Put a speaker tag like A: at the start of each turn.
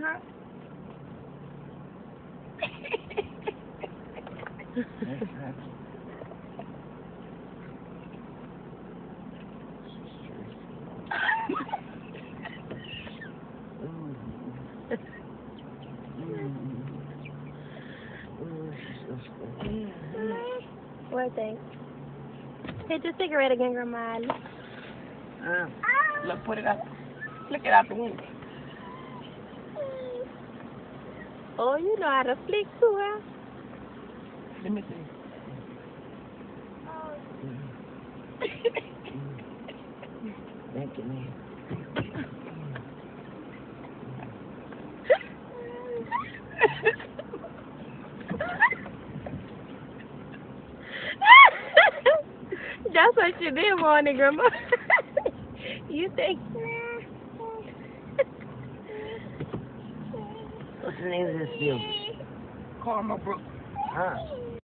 A: now?
B: What thing? Hit your cigarette again, Grandma.
A: Look, put it out. Flick it out the window.
B: Oh, you know how to flick too, huh?
A: Let me see. Thank you, man.
B: That's what you did, morning, Grandma. You think?
A: What's the name of this building? Karma Brook. Huh?